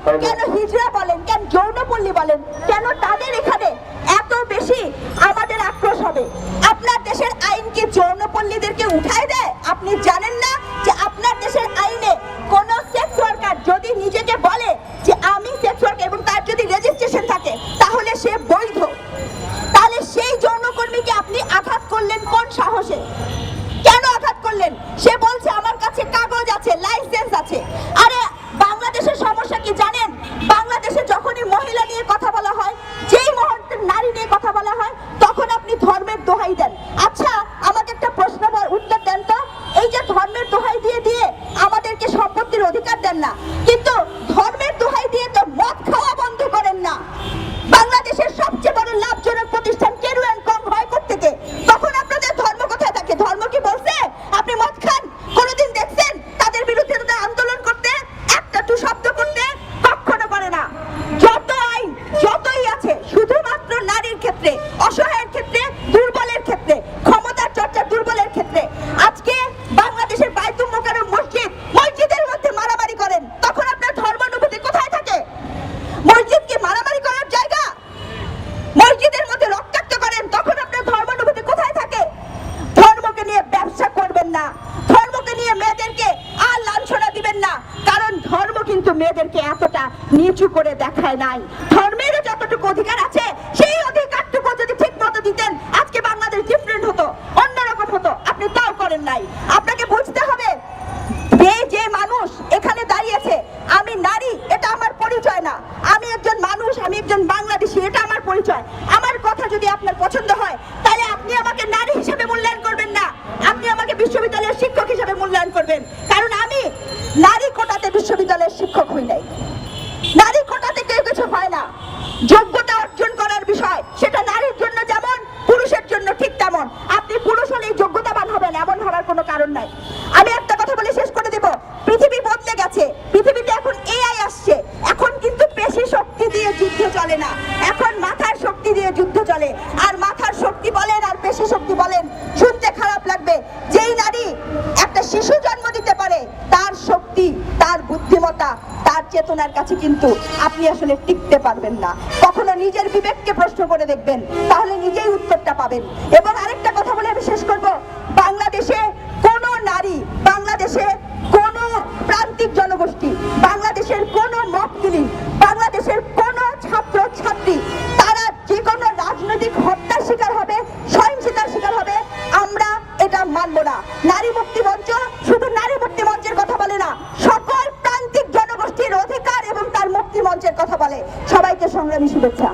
কেন হিজড়া বলেন, কেন যৌনপল্লী বলেন, কেন তাদের এখানে এত বেশি আমাদের আক্রোশ হবে? আপনার দেশের আইন কি যৌনপল্লীদেরকে উঠায় দেয়? আপনি জানেন না যে আপনার দেশের আইনে কোন সেক্স ওয়ার্কার যদি নিজেকে বলে যে আমি সেক্স ওয়ার্কার এবং তার যদি রেজিস্ট্রেশন থাকে তাহলে সে বৈধ। তাহলে সেই যৌনকর্মীকে আপনি আঘাত করলেন কোন সাহসে? কেন আঘাত করলেন? সে বলছে আমার কাছে কাগজ আছে, লাইসেন্স আছে। আরে বাংলাদেশের সমস্যা কি জানেন? বাংলাদেশে যখনই মহিলা নিয়ে কথা বলা হয়, যেই মুহূর্তে নারী নিয়ে কথা বলা হয়, তখন আপনি ধর্মের দোহাই দেন। আচ্ছা আমাকে একটা প্রশ্ন উত্তর দেন তো, এই যে ধর্মের দোহাই দিয়ে দিয়ে আমাদেরকে সম্পত্তির অধিকার দেন না, কিন্তু ধর্মের দোহাই দিয়ে তো মদ খাওয়া বন্ধ করেন না। বাংলাদেশের সবচেয়ে বড় লাভজনক প্রতিষ্ঠান কেরু এন্ড কং হয় কোত্থেকে? তখন আপনাদের ধর্ম কোথায় থাকে? ধর্ম কি বলছে আপনি মদ খান? কোনোদিন দেখছেন তাদের বিরুদ্ধে আন্দোলন করতে, একটা টু শব্দ করতে? কখনো করে না। যত আইন যতই আছে শুধুমাত্র নারীর ক্ষেত্রে, অসহায়ের ক্ষেত্রে, দুর্বলের ক্ষেত্রে, ক্ষমতার চর্চা দুর্বলের ক্ষেত্রে। আজকে বাংলাদেশের বাইতুল মোকাররম মসজিদের মধ্যে মারামারি করেন, তখন আপনার ধর্মানুভূতি কোথায় থাকে? মসজিদ কি মারামারি করার জায়গা? মসজিদের মধ্যে রক্তাক্ত করেন, তখন আপনার ধর্মানুভূতি কোথায় থাকে? ধর্মকে নিয়ে ব্যবসা করবেন না, ধর্মকে নিয়ে মেয়েদেরকে আর লাঞ্ছনা দিবেন না, কারণ ধর্ম কিন্তু মেয়েদেরকে এতটা নিচু করে দেখায় নাই। ধর্মেরও যতটুকু অধিকার আছে সেই অধিকারটুকু যদি ঠিক মতো দিতেন আজকে বাংলাদেশ ডিফারেন্ট হতো, অন্যরকম হতো। আপনি তাও করেন নাই। আপনাকে বুঝতে হবে যে মানুষ এখানে দাঁড়িয়েছে, আমি নারী এটা আমার পরিচয় না, আমি একজন মানুষ, আমি একজন বাংলাদেশী, এটা আমার পরিচয়। আমার কথা যদি আপনার পছন্দ হয় তাহলে আপনি আমাকে নারী হিসেবে মূল্যায়ন করবেন না, আপনি আমাকে বিশ্ববিদ্যালয়ের শিক্ষক হিসেবে মূল্যায়ন করবেন। কারণ আমি নারী কোটাতে বিশ্ববিদ্যালয়ের শিক্ষক হই নাই। নারী কোটাতে কেউ কিছু হয় না। যোগ্যতা অর্জন করার বিষয়, সেটা নারীর জন্য যেমন পুরুষের জন্য ঠিক তেমন। আপনি পুরুষ হলেই যোগ্যতাবান হবেন এমন হওয়ার কোনো কারণ নাই। আমি একটা কথা বলে শেষ করে দেব, পৃথিবী বদলে গেছে। পৃথিবীতে এখন এআই আসছে, এখন কিন্তু পেশি শক্তি দিয়ে যুদ্ধ চলে না, এখন মাথার শক্তি দিয়ে যুদ্ধ চলে। আর মাথার শক্তি বলেন আর পেশি শক্তি বলেন, শুনতে খারাপ লাগবে, যেই নারী একটা শিশু জন্ম দিতে পারে তার শক্তি, তার বুদ্ধিমত্তা, তার চেতনার কাছে কিন্তু আপনি আসলে টিকতে পারবেন না। কখনো নিজের বিবেককে প্রশ্ন করে দেখবেন, তাহলে নিজেই উত্তরটা পাবেন। এবং আরেকটা কথা বলে আমি শেষ করব, বাংলাদেশে কোন নারী, বাংলাদেশে কোন প্রান্তিক জনগোষ্ঠী, বাংলাদেশের কোন মক্কেলি, বাংলাদেশের কোন ছাত্র ছাত্রী তারা যে কোনো রাজনৈতিক হত্যার শিকার হবে, সহিংসতার শিকার হবে, আমরা এটা মানব না। নারী মুক্তি মঞ্চ শুধু নারী মুক্তি মঞ্চের কথা বলে না, সকল প্রান্তিক জনগোষ্ঠীর অধিকার এবং তার মুক্তি মঞ্চের কথা বলে। সবাইকে সংগ্রামী শুভেচ্ছা।